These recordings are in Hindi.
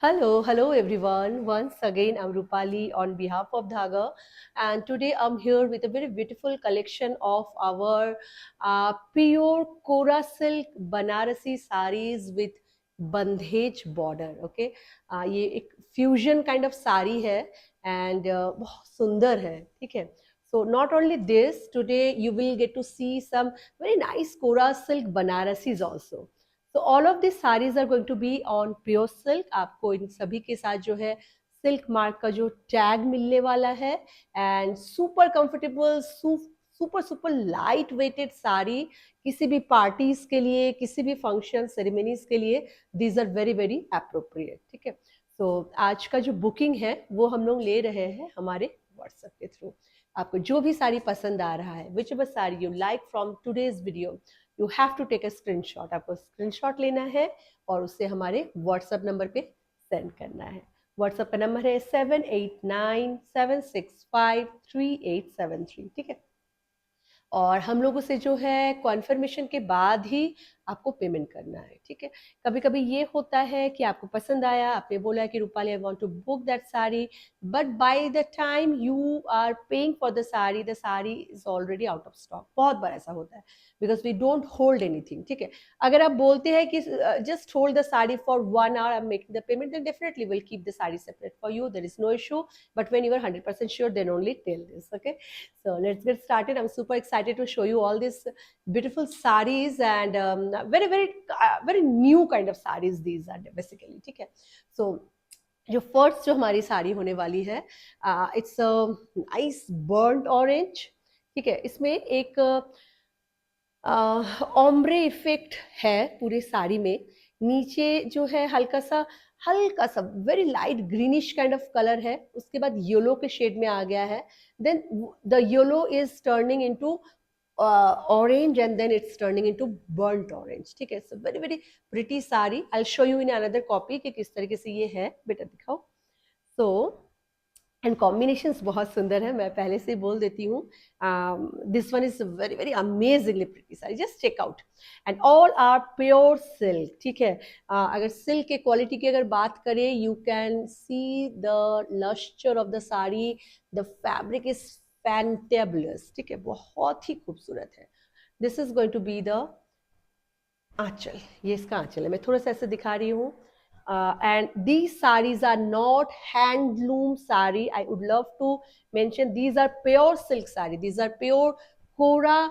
Hello everyone. Once again, I'm Rupali on behalf of Dhaga, and today I'm here with a very beautiful collection of our pure Kora silk Banarasi saris with bandhej border okay ये एक फ्यूजन काइंड ऑफ साड़ी है एंड बहुत सुंदर है ठीक है so not only this today you will get to see some very nice kora silk Banarasis also तो all of this saris are going to be on pure silk आपको इन सभी के साथ जो है सिल्क मार्क का जो टैग मिलने वाला है and super comfortable super super light weighted sari किसी भी पार्टीज के लिए किसी भी फंक्शन सेरेमनीज के लिए these are very very appropriate ठीक है सो आज का जो बुकिंग है वो हम लोग ले रहे हैं हमारे व्हाट्सएप के थ्रू आपको जो भी साड़ी पसंद आ रहा है whichever sari you like from today's video you have to take a screenshot आपको स्क्रीनशॉट लेना है और उससे हमारे व्हाट्सएप नंबर पे सेंड करना है व्हाट्सएप का नंबर है 7897653873 ठीक है और हम लोगों से जो है कॉन्फर्मेशन के बाद ही आपको पेमेंट करना है ठीक है कभी कभी ये होता है कि आपको पसंद आया आपने बोला कि Rupali I want to book that sari but by the time you are paying for the sari is already out of stock बहुत बार ऐसा होता है because we don't hold anything ठीक है अगर आप बोलते हैं कि just hold the sari for 1 hour I am making the payment then definitely will keep the sari separate for you there is no issue but when you are 100% sure then only tell this okay so let's get started. I'm super excited to show you all these beautiful sarees and very new kind of sarees these are basically ठीक है so जो फर्स्ट जो हमारी साड़ी होने वाली है इट्स नाइस बर्न्ट ऑरेंज ठीक है इसमें एक ओम्ब्रे इफेक्ट है पूरे साड़ी में नीचे जो है हल्का सा very light greenish kind of colour है उसके बाद येलो के शेड में आ गया है then the yellow is turning into orange and then it's turning into burnt orange ठीक है so very very pretty sari I show you in another copy कि किस तरीके से ये है बेटा दिखाओ सो एंड कॉम्बिनेशंस बहुत सुंदर है मैं पहले से बोल देती हूँ this one is very very amazingly pretty sari just check out and all are pure silk ठीक है अगर सिल्क के क्वालिटी की अगर बात करें you can see the lustre of the sari the fabric is fantabulous ठीक है बहुत ही खूबसूरत है this is going to be the anchal ये इसका आंचल है मैं थोड़ा सा ऐसे दिखा रही हूँ and these sarees are not handloom saree I would love to mention these are pure silk saree these are pure kora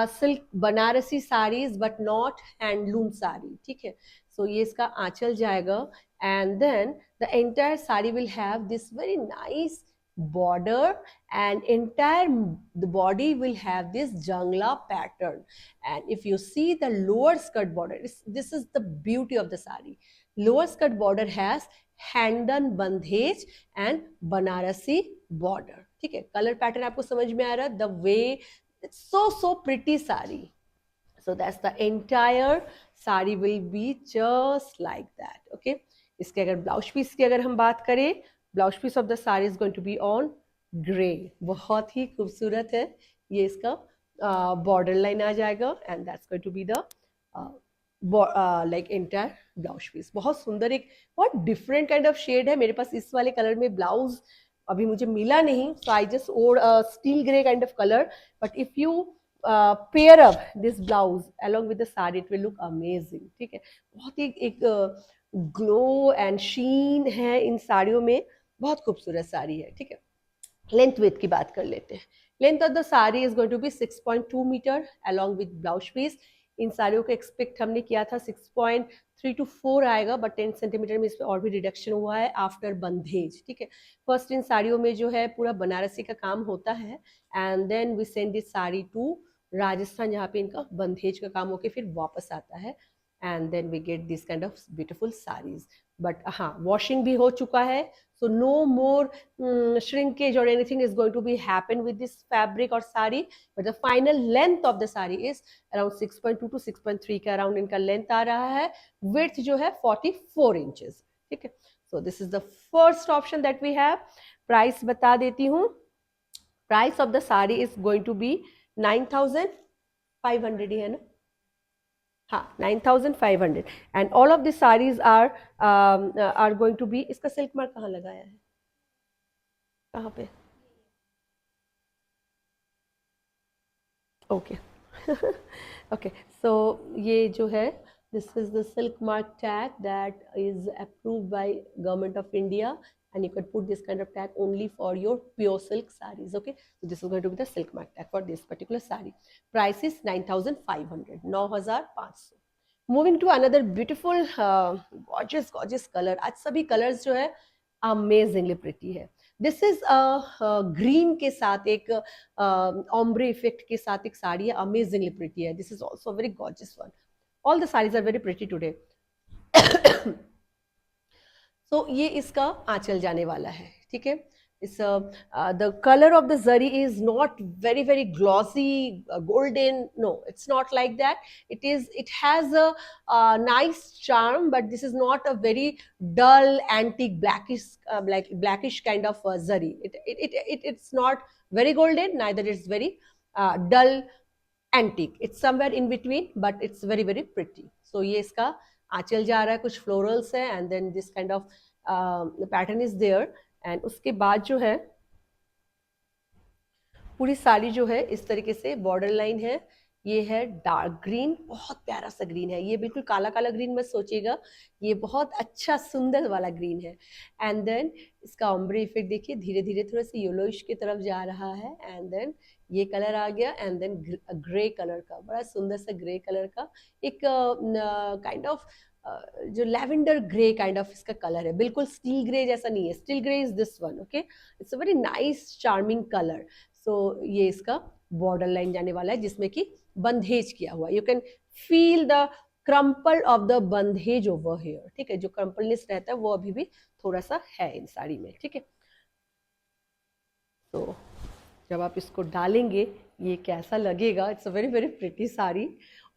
silk banarasi sarees but not handloom saree ठीक है so ये इसका आंचल जाएगा and then the entire saree will have this very nice border and entire the body will have this jangla pattern and if you see the lower skirt border this is the beauty of the saree lower skirt border has हैंडन बंधेज एंड बनारसी बॉर्डर ठीक है कलर पैटर्न आपको समझ में आ रहा है the way so pretty sari so that's the entire sari will be just like that okay इसके अगर ब्लाउज पीस की अगर हम बात करें blouse piece of the sari is going to be on grey बहुत ही खूबसूरत है ये इसका बॉर्डर लाइन आ जाएगा and that's going to be the like entire blouse piece बहुत सुंदर एक बहुत डिफरेंट काइंड ऑफ शेड है मेरे पास इस वाले कलर में ब्लाउज अभी मुझे मिला नहीं so I just odd steel grey kind of colour but if you pair up this blouse along with the saree it will look amazing ठीक है बहुत ही एक ग्लो एंड शीन है इन साड़ियों में बहुत खूबसूरत साड़ी है ठीक है लेंथ विथ की बात कर लेते हैं length of the sari is going to be 6.2 metre along with blouse piece इन साड़ियों को एक्सपेक्ट हमने किया था 6.3 to 4 आएगा बट 10 सेंटीमीटर में इसमें और भी रिडक्शन हुआ है आफ्टर बंधेज ठीक है फर्स्ट इन साड़ियों में जो है पूरा बनारसी का काम होता है and then we send this sari to Rajasthan जहाँ पे इनका बंधेज का काम होके फिर वापस आता है and then we get this kind of beautiful saris but हाँ वॉशिंग भी हो चुका है so no more shrinkage or anything is going to be happen with this fabric or sari but the final length of the sari is around 6.2 to 6.3 का around इनका length आ रहा है width जो है 44 inches ठीक है so this is the first option that we have price बता देती हूँ price of the sari is going to be 9,500 ही है ना हाँ 9,500 and all of this saris are going to be. इसका सिल्क मार्क कहाँ लगाया है, कहाँ पे? ओके ओके, सो ये जो है, this is the silk mark tag that is approved by government of India, and you could put this kind of tag only for your pure silk sarees. Okay, so this is going to be the silk mark tag for this particular saree. Price is 9,500, 9,500. Moving to another beautiful gorgeous color. आज सभी colors जो है amazingly pretty है. दिस इज ग्रीन के साथ एक ऑम्ब्रे इफेक्ट के साथ एक साड़ी है, अमेजिंगली प्रिटी है. This is also very gorgeous one. All the saris are very pretty today. तो ये इसका आंचल जाने वाला है, ठीक है. इस the colour of the zari is not very very glossy golden, no it's not like that. It has a nice charm, but this is not a very dull antique blackish kind of zari. It's not very golden, neither it's very dull antique. It's somewhere in between, but it's very very pretty. So ये इसका आंचल जा रहा है, कुछ फ्लोरल्स है, and then this kind of pattern is there. And उसके बाद जो है पूरी साड़ी जो है इस तरीके से बॉर्डर लाइन है. ये है डार्क ग्रीन, बहुत प्यारा सा ग्रीन है. ये बिल्कुल काला काला ग्रीन मत सोचिएगा, ये बहुत अच्छा सुंदर वाला ग्रीन है. एंड देन इसका ऑम्ब्रे इफेक्ट देखिए, धीरे धीरे थोड़ा सा येलोइश की तरफ जा रहा है. एंड देन ये कलर आ गया, एंड देन ग्रे कलर का, बड़ा सुंदर सा ग्रे कलर का एक काइंड ऑफ जो लैवेंडर ग्रे काइंड ऑफ इसका कलर है. बिल्कुल स्टील ग्रे जैसा नहीं है, steel grey is this one. Okay, it's a very nice charming colour. So ये इसका बॉर्डर लाइन जाने वाला है, जिसमें कि बंधेज किया हुआ. You can feel the crumple of the bandhej over here, ठीक है. जो क्रम्पलनेस रहता है वो अभी भी थोड़ा सा है इन साड़ी में, ठीक है. तो जब आप इसको डालेंगे ये कैसा लगेगा. It's a very very pretty sari.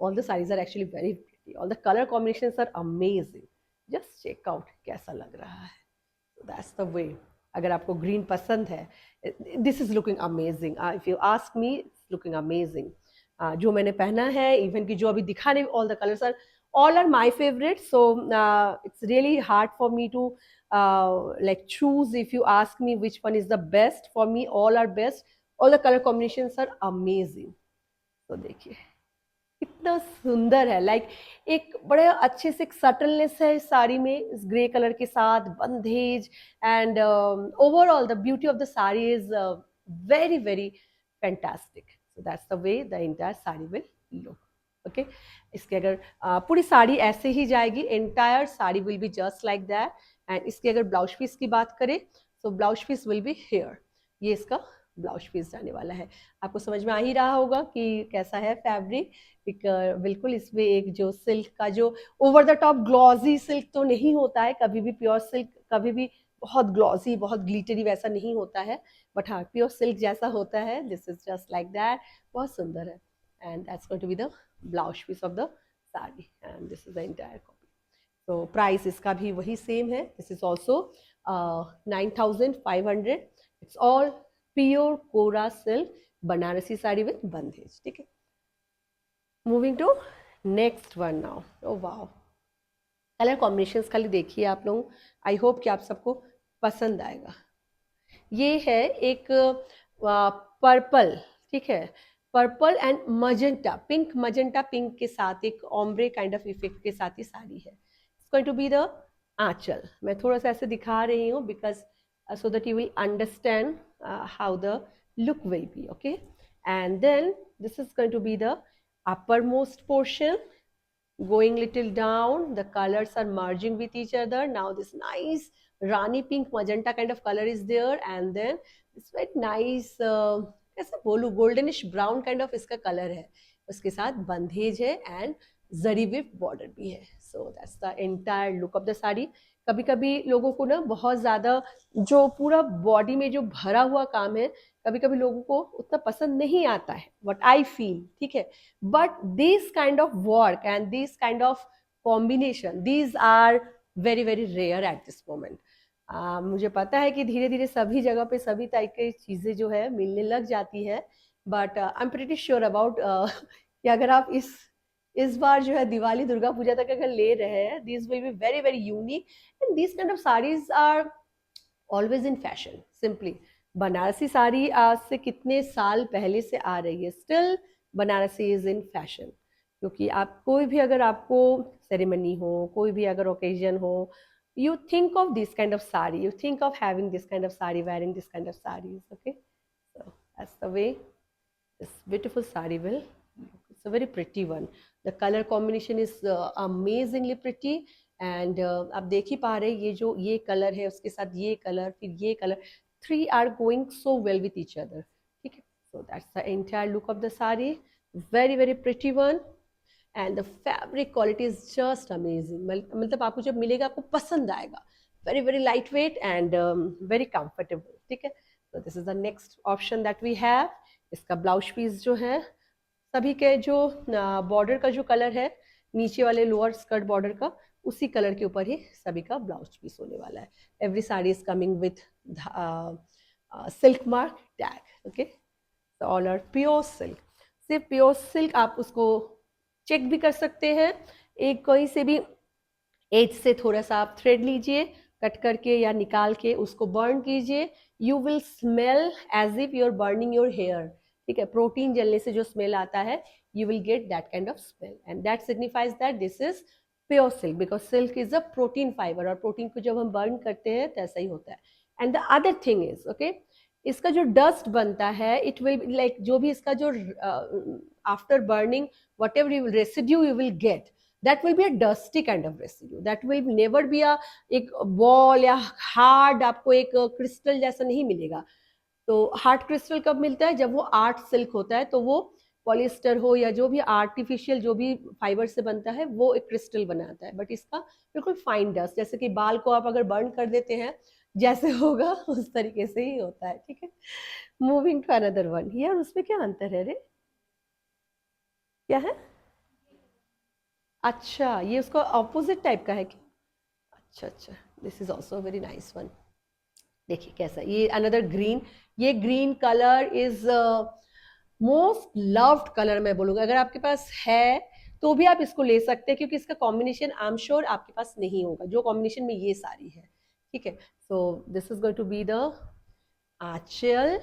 All the saris are actually very pretty. All the colour combinations are amazing. Just check out कैसा लग रहा है. That's the way. अगर आपको ग्रीन पसंद है, this is looking amazing. If you ask me, it's looking amazing. जो मैंने पहना है, इवन की जो अभी दिखाने, all the colours are all are my favorite. So it's really hard for me to like choose. If you ask me which one is the best, for me all are best. All the color combinations are amazing. तो देखिए कितना सुंदर है. लाइक एक बड़े अच्छे से एक सटलनेस है इस साड़ी में, इस ग्रे कलर के साथ bandhej. And overall the beauty of the sari is very very fantastic. So that's the way the entire sari will look. Okay, इसके अगर पूरी साड़ी ऐसे ही जाएगी, entire sari will be just like that. And इसके अगर ब्लाउज पीस की बात करें, तो blouse piece will be here. ये इसका ब्लाउज पीस जाने वाला है. आपको समझ में आ ही रहा होगा कि कैसा है फैब्रिक. एक बिल्कुल इसमें एक जो सिल्क का जो over the top glossy silk तो नहीं होता है कभी भी. प्योर सिल्क कभी भी बहुत ग्लॉसी, बहुत ग्लिटरी वैसा नहीं होता है, बट हाँ प्योर सिल्क जैसा होता है. This is just like that. बहुत सुंदर है. And that's going to be the blouse piece of the sari. And this is the entire copy. तो प्राइस इसका भी वही सेम है. This is also 9,500. It's all pure kora silk Banarasi sari with bandhej, ठीक है. Moving to next one now. Oh wow, colour combinations खाली देखिए आप लोग. आई होप कि आप सबको पसंद आएगा. ये है एक पर्पल, ठीक है, purple and magenta pink, magenta pink के साथ एक ऑम्ब्रे काइंड ऑफ इफेक्ट के साथ ये साड़ी है. It's going to be the anchal. मैं थोड़ा सा ऐसे दिखा रही हूँ because so that you will understand how the look will be. Okay, and then this is going to be the uppermost portion, going little down. The colors are merging with each other. Now this nice rani pink magenta kind of color is there, and then this very nice कैसे बोलूं, गोल्डनिश ब्राउन काइंड ऑफ इसका कलर है. उसके साथ बंधेज है एंड जरी विप बॉर्डर भी है. So that's the entire look of the sari. कभी कभी लोगों को ना बहुत ज़्यादा जो पूरा बॉडी में जो भरा हुआ काम है, कभी कभी लोगों को उतना पसंद नहीं आता है, व्हाट आई फील, ठीक है. But this kind of work and this kind of combination, these are very very rare at this moment. मुझे पता है कि धीरे धीरे सभी जगह पे सभी टाइप की चीज़ें जो है मिलने लग जाती है, but I am pretty sure about कि अगर आप इस इस बार जो है दिवाली दुर्गा पूजा तक अगर ले रहे हैं, this will be very very unique and this kind of saris are always in fashion simply. Banarasi sari आज से कितने साल पहले से आ रही है, still Banarasi is in fashion. क्योंकि आप कोई भी अगर आपको सेरेमनी हो, कोई भी अगर ओकेजन हो, you think of this kind of sari, you think of having this kind of sari, wearing this kind of saris. Okay, so that's the way this beautiful sari will look. It's a very pretty one. The color combination is amazingly pretty and आप देख ही पा रहे हैं, ये जो ये कलर है उसके साथ ये कलर, फिर ये colour, three are going so well with each other. ठीक है, so that's the entire look of the sari. Very very pretty one. And the fabric quality is just amazing. मतलब आपको जब मिलेगा आपको पसंद आएगा। Very very light weight and very comfortable. ठीक है, तो this is the next option that we have. इसका ब्लाउज पीस जो है, सभी के जो बॉर्डर का जो कलर है नीचे वाले लोअर स्कर्ट बॉर्डर का, उसी कलर के ऊपर ही सभी का ब्लाउज पीस होने वाला है। Every sari is coming with silk mark tag. Okay, all are pure silk. सिर्फ प्योर सिल्क, आप उसको चेक भी कर सकते हैं। एक कोई से भी एज से थोड़ा सा आप थ्रेड लीजिए, कट करके या निकाल के उसको बर्न कीजिए, you will smell as if you are burning your hair. ठीक है, प्रोटीन जलने से जो स्मेल आता है, you will get that kind of smell and that signifies that this is pure silk, because silk is a protein fibre और प्रोटीन को जब हम बर्न करते हैं तो ऐसा ही होता है। And the other thing is, okay, इसका जो डस्ट बनता है, इट विल लाइक जो भी इसका जो after burning whatever you will residue you will get, that will be a dusty kind of residue, that will never be a एक बॉल या हार्ड आपको एक क्रिस्टल जैसा नहीं मिलेगा। तो हार्ड क्रिस्टल कब मिलता है? जब वो आर्ट सिल्क होता है, तो वो पॉलिस्टर हो या जो भी आर्टिफिशियल जो भी फाइबर से बनता है वो एक क्रिस्टल बनाता है। बट इसका बिल्कुल फाइन डस्ट, जैसे कि बाल को आप अगर बर्न कर देते हैं जैसे होगा उस तरीके से ही होता है। ठीक है, मूविंग टू अनदर वन। यार उसमें क्या अंतर है रे, क्या है? अच्छा, ये उसका ऑपोजिट टाइप का है क्या? अच्छा अच्छा, this is also very nice one. देखिए कैसा, ये अनदर ग्रीन। ये green colour is most loved colour मैं बोलूँगा। अगर आपके पास है तो भी आप इसको ले सकते हैं, क्योंकि इसका कॉम्बिनेशन आई एम श्योर आपके पास नहीं होगा जो कॉम्बिनेशन में ये सारी है। ठीक है, so this is going to be the aanchal,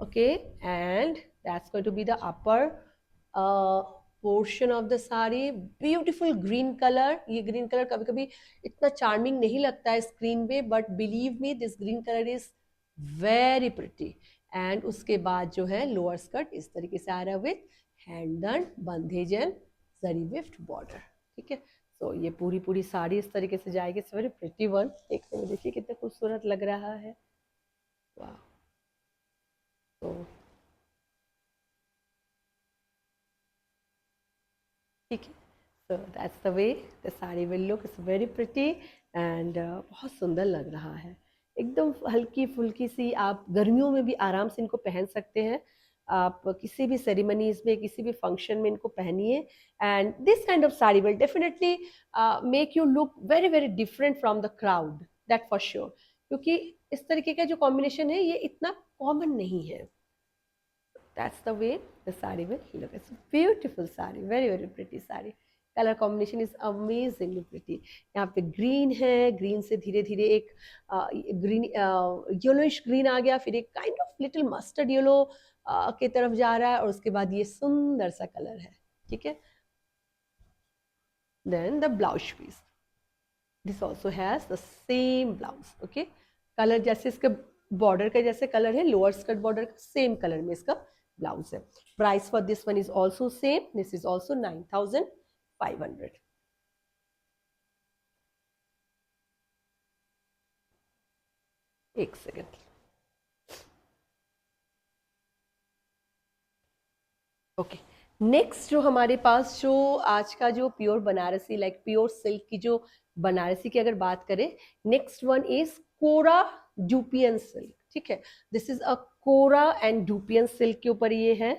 okay, and that's going to be the upper portion of the sari. Beautiful green colour. ये ग्रीन कलर कभी कभी इतना चार्मिंग नहीं लगता है स्क्रीन पे, but believe me this green colour is very pretty. And उसके बाद जो है लोअर स्कर्ट इस तरीके से आ रहा है विथ हैंडन बंधेजन जरी विफ्ट बॉर्डर। ठीक है, तो ये पूरी पूरी साड़ी इस तरीके से जाएगी। It's very pretty one. देखने में देखिए कितना खूबसूरत लग रहा है। वाह, तो ठीक है, so that's the way the saree will look. It's very pretty and बहुत सुंदर लग रहा है। एकदम हल्की फुल्की सी, आप गर्मियों में भी आराम से इनको पहन सकते हैं। आप किसी भी सेरेमनीज में, किसी भी फंक्शन में इनको पहनिए and this kind of sari will definitely make you look very very different from the crowd, that for sure. क्योंकि इस तरीके का जो कॉम्बिनेशन है ये इतना कॉमन नहीं है। That's the way the sari will look. It's a beautiful sari, very very pretty sari. Colour combination is amazingly pretty. यहाँ पे ग्रीन है, ग्रीन से धीरे धीरे एक ग्रीन येलोइश ग्रीन आ गया, फिर एक kind of little mustard yellow के तरफ जा रहा है, और उसके बाद ये सुंदर सा कलर है। ठीक है, then the blouse piece, this also has the same blouse. Okay, colour जैसे इसका बॉर्डर का जैसे कलर है, लोअर स्कर्ट बॉर्डर का सेम कलर में इसका ब्लाउज है। Price for this one is also same, this is also 9500। एक सेकेंड, ओके, नेक्स्ट जो हमारे पास जो आज का जो pure Banarasi like pure silk की जो बनारसी की अगर बात करें, next one is kora dupion silk. ठीक है, this is a kora and dupion silk के ऊपर ये है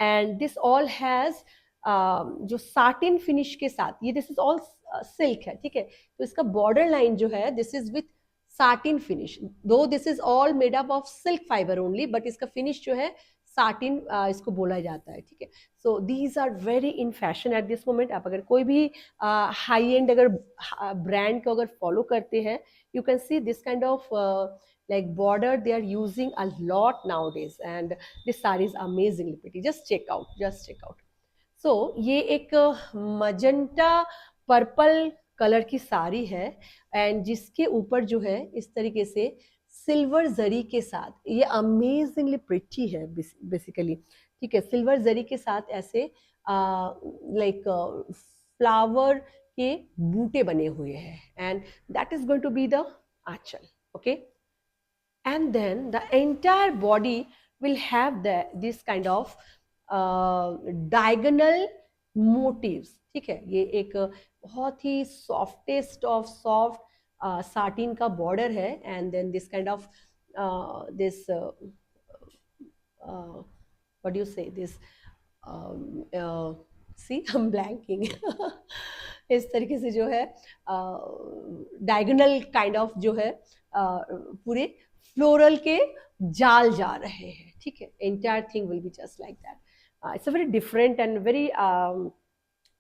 एंड दिस ऑल हैज जो साटिन फिनिश के साथ, ये दिस इज ऑल सिल्क है। ठीक है, तो इसका बॉर्डर लाइन जो है this is with satin finish, though this is all made up of silk fibre only, but इसका फिनिश जो है साटिन इसको बोला जाता है, ठीक है। So these are very in fashion at this moment. आप अगर कोई भी हाई एंड अगर ब्रांड को अगर फॉलो करते हैं, you can see this kind of like border they are using a lot nowadays, and this saree is amazingly pretty. Just check out, just check out. So ये एक मजेंटा पर्पल कलर की साड़ी है, एंड जिसके ऊपर जो है इस तरीके से सिल्वर जरी के साथ, ये अमेजिंगली प्रिटी है बेसिकली, ठीक है। सिल्वर जरी के साथ ऐसे लाइक फ्लावर के बूटे बने हुए हैं, and that is going to be the aanchal, okay. And then the entire body will have this kind of diagonal motifs, ठीक है। ये एक बहुत ही सॉफ्टेस्ट ऑफ सॉफ्ट साटिन का बॉर्डर है, and then this kind of this what do you say this see I'm blanking इस तरीके से जो है डायगोनल काइंड ऑफ जो है पूरे फ्लोरल के जाल जा रहे हैं, ठीक है। Entire thing will be just like that. It's a very different and very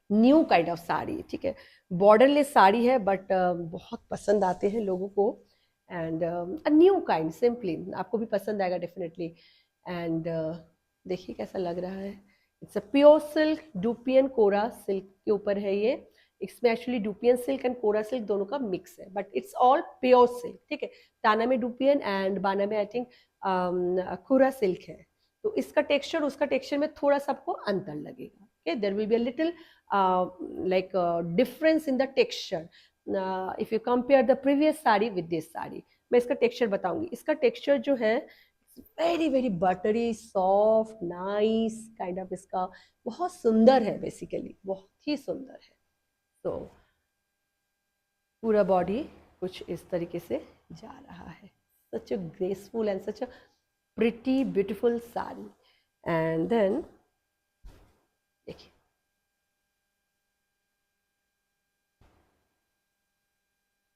new kind of sari, ठीक है। बॉर्डरलेस साड़ी है, बट बहुत पसंद आते हैं लोगों को, and a new kind, simply आपको भी पसंद आएगा डेफिनेटली। एंड देखिए कैसा लग रहा है। It's a pure silk, dupion kora silk के ऊपर है ये। इसमें actually dupion silk and kora silk दोनों का मिक्स है, but it's all pure silk, ठीक है। ताना में डुपियन एंड बाना में आई थिंक कोरा सिल्क है। तो इसका टेक्सचर उसका टेक्सचर में थोड़ा सा आपको अंतर लगेगा, okay. There will be a little like difference in the texture if you compare the previous sari with this sari. मैं इसका टेक्सचर बताऊंगी। इसका टेक्सचर जो है very very buttery soft nice kind of, इसका बहुत सुंदर है, बेसिकली बहुत ही सुंदर है। तो पूरा बॉडी कुछ इस तरीके से जा रहा है। Such a graceful and such a pretty beautiful sari. And then देखिए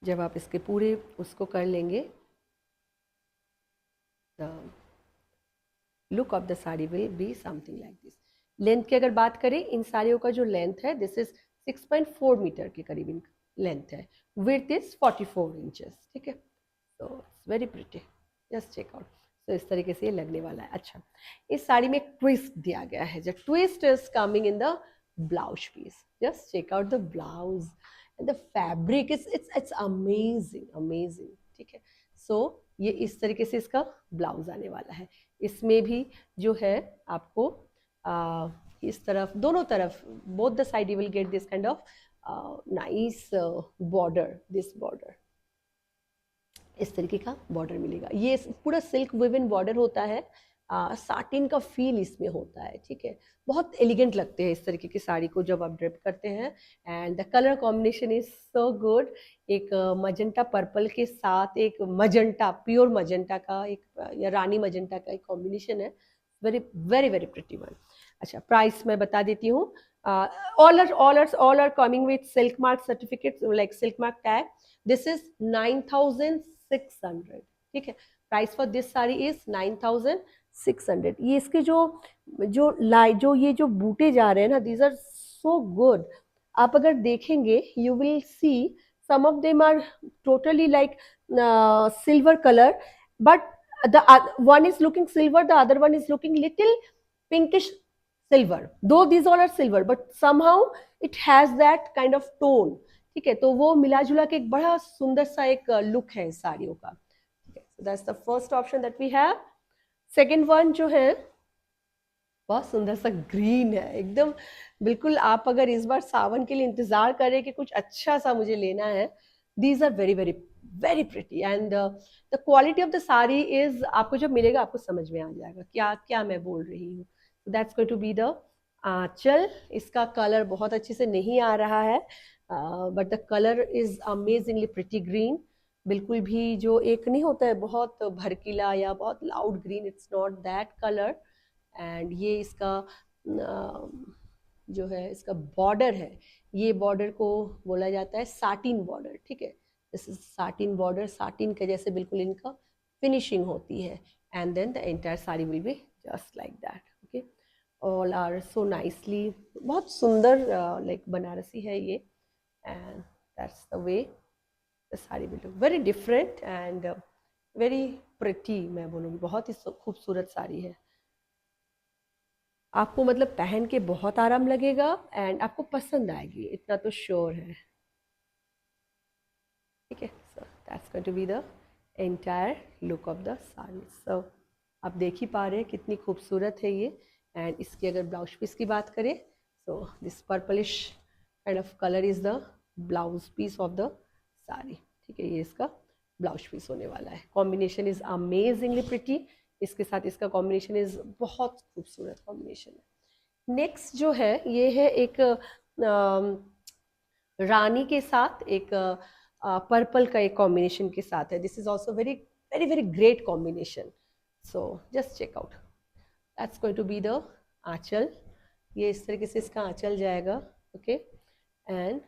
जब आप इसके पूरे उसको कर लेंगे, the look of the sari will be something like this. Length की अगर बात करें, इन साड़ियों का जो लेंथ है दिस इज 6.4 मीटर के करीब इन लेंथ है। विड्थ इज 44 इंचेस, ठीक है। तो it's very pretty, just check out. तो इस तरीके से ये लगने वाला है। अच्छा, इस साड़ी में एक ट्विस्ट दिया गया है। The twist is coming in the blouse piece. Just check out the blouse and the fabric, it's amazing amazing, ठीक है। सो ये इस तरीके से इसका ब्लाउज आने वाला है। इसमें भी जो है आपको इस तरफ दोनों तरफ both the side you will gate this kind of nice border, this border इस तरीके का बॉर्डर मिलेगा। ये पूरा सिल्क विवन बॉर्डर होता है, साटिन का फील इसमें होता है, ठीक है। बहुत एलिगेंट लगते हैं इस तरीके की साड़ी को जब आप ड्रेप करते हैं। And the colour combination is so good. एक मजेंटा पर्पल के साथ एक मजेंटा, प्योर मजेंटा का एक या रानी मजेंटा का एक कॉम्बिनेशन है। Very very very pretty one. अच्छा, प्राइस मैं बता देती हूँ। all are coming with silk mark certificates, like silk mark tag. This is 9,600, ठीक है। Price for this sari is 9,600। ये इसके जो ये जो बूटे जा रहे हैं ना, दीज आर सो गुड। आप अगर देखेंगे you will see some of them are totally like silver colour, but the one is looking silver, the other one is looking little pinkish silver, though these all are silver, but somehow it has that kind of tone, ठीक है। तो वो मिला जुला के एक बड़ा सुंदर सा एक लुक है इस साड़ियों का, ठीक है। So that's the first option that we have. Second one जो है बहुत सुंदर सा ग्रीन है एकदम, बिल्कुल आप अगर इस बार सावन के लिए इंतजार करें कि कुछ अच्छा सा मुझे लेना है, these are very very very pretty. And the quality of the sari is, आपको जब मिलेगा आपको समझ में आ जाएगा क्या क्या मैं बोल रही हूँ। That's going to be the anchal. इसका कलर बहुत अच्छे से नहीं आ रहा है, but the colour is amazingly pretty green. बिल्कुल भी जो एक नहीं होता है बहुत भड़कीला या बहुत loud green, it's not that colour. And ये इसका जो है इसका बॉर्डर है, ये बॉर्डर को बोला जाता है साटिन बॉर्डर, ठीक है। This is satin border, satin के जैसे बिल्कुल इनका फिनिशिंग होती है। And then the entire sari will be just like that. Okay, all are so nicely, बहुत सुंदर like बनारसी है ये, and that's the way the sari will look very different and very pretty, मैं बोलूँगी बहुत ही खूबसूरत साड़ी है। आपको मतलब पहन के बहुत आराम लगेगा एंड आपको पसंद आएगी, इतना तो श्योर है। ठीक है, so that's going to be the entire look of the sari. So आप देख ही पा रहे हैं कितनी खूबसूरत है ये। एंड इसकी अगर ब्लाउज पीस की बात करें, so this purplish kind of colour is the blouse piece of the sari. ठीक है, ये इसका ब्लाउज पीस होने वाला है। कॉम्बिनेशन इज अमेजिंगली प्रिटी, इसके साथ इसका कॉम्बिनेशन इज बहुत खूबसूरत कॉम्बिनेशन है। नेक्स्ट जो है ये है एक रानी के साथ एक पर्पल का एक कॉम्बिनेशन के साथ है। This is also very very very great combination. So just check out, that's going to be the anchal. ये इस तरीके से इसका आंचल जाएगा। ओके, एंड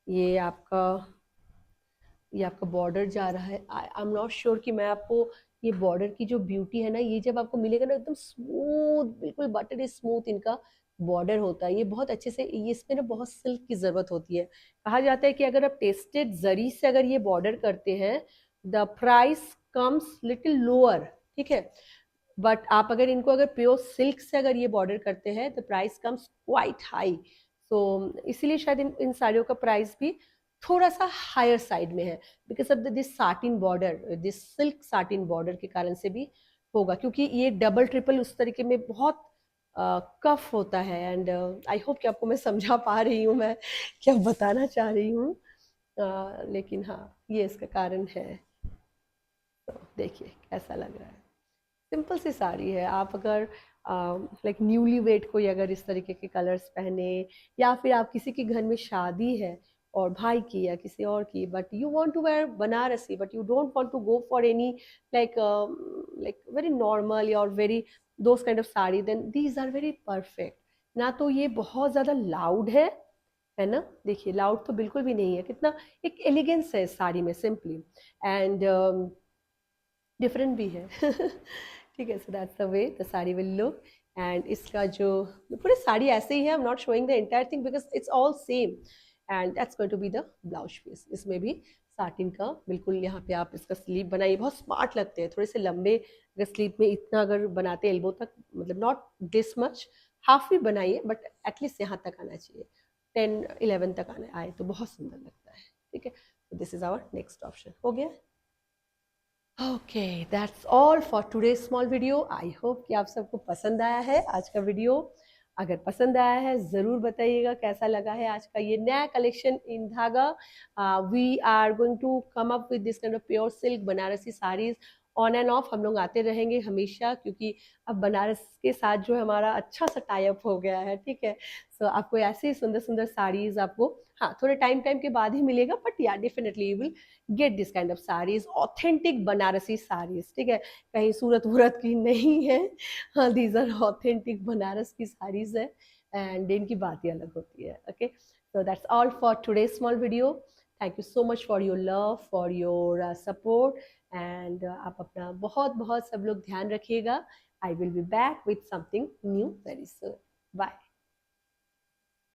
ये आपका बॉर्डर जा रहा है। आई एम नॉट श्योर कि मैं आपको ये बॉर्डर की जो ब्यूटी है ना, ये जब आपको मिलेगा ना एकदम स्मूथ, बिल्कुल बटरी स्मूथ इनका बॉर्डर होता है। ये बहुत अच्छे से, ये इसमें ना बहुत सिल्क की ज़रूरत होती है। कहा जाता है कि अगर आप टेस्टेड जरी से अगर ये बॉर्डर करते हैं, the price comes little lower. ठीक है, बट आप अगर इनको अगर प्योर सिल्क से अगर ये बॉर्डर करते हैं, the price comes quite high. So इसीलिए शायद इन साड़ियों का प्राइस भी थोड़ा सा हायर साइड में है, because of this satin border, this silk satin border के कारण से भी होगा, क्योंकि ये डबल ट्रिपल उस तरीके में बहुत कफ होता है। एंड आई होप कि आपको मैं समझा पा रही हूँ मैं क्या बताना चाह रही हूँ। लेकिन हाँ, ये इसका कारण है। तो देखिए कैसा लग रहा है, सिंपल सी साड़ी है। आप अगर लाइक न्यूली वेड कोई अगर इस तरीके के कलर्स पहने, या फिर आप किसी के घर में शादी है और भाई की या किसी और की, but you want to wear Banarasi, but you don't want to go for any like very normal और very those kind of sari, then these are very perfect. ना तो ये बहुत ज़्यादा लाउड है ना, देखिए लाउड तो बिल्कुल भी नहीं है, कितना एक एलिगेंस है इस साड़ी में सिंपली, एंड डिफरेंट भी है। ठीक है, so that's the way the sari will look. And इसका जो पूरी साड़ी ऐसे ही है, I am not showing the entire thing because it's all same. And that's going to be the blouse piece. इसमें भी साटिन का बिल्कुल यहाँ पे आप इसका स्लीव बनाइए, बहुत स्मार्ट लगते हैं थोड़े से लंबे। अगर स्लीव में इतना अगर बनाते एल्बो तक, मतलब नॉट दिस मच, हाफ भी बनाइए, बट एटलीस्ट यहाँ तक आना चाहिए, 10-11 तक आए तो बहुत सुंदर लगता है। ठीक है, तो this is our next option. हो गया। Okay, that's all for today small video. I hope कि आप सबको पसंद आया है आज का वीडियो। अगर पसंद आया है ज़रूर बताइएगा कैसा लगा है आज का ये नया कलेक्शन इन धागा। We are going to come up with this kind of pure silk Banarasi saris on and off, हम लोग आते रहेंगे हमेशा, क्योंकि अब बनारस के साथ जो है हमारा अच्छा सा टाई अप हो गया है। ठीक है, सो आपको ऐसे ही सुंदर सुंदर साड़ीज आपको, हाँ थोड़े टाइम के बाद ही मिलेगा, बट या definitely you will gate this kind of saris, authentic Banarasi saris. ठीक है, कहीं सूरत वूरत की नहीं है। हाँ, दीज आर ऑथेंटिक बनारस की साड़ीज है, एंड इनकी बात ही अलग होती है। Okay, so that's all for today small video. Thank you so much for your love, for your support, and आप अपना बहुत बहुत सब लोग ध्यान रखिएगा। I will be back with something new very soon. Bye.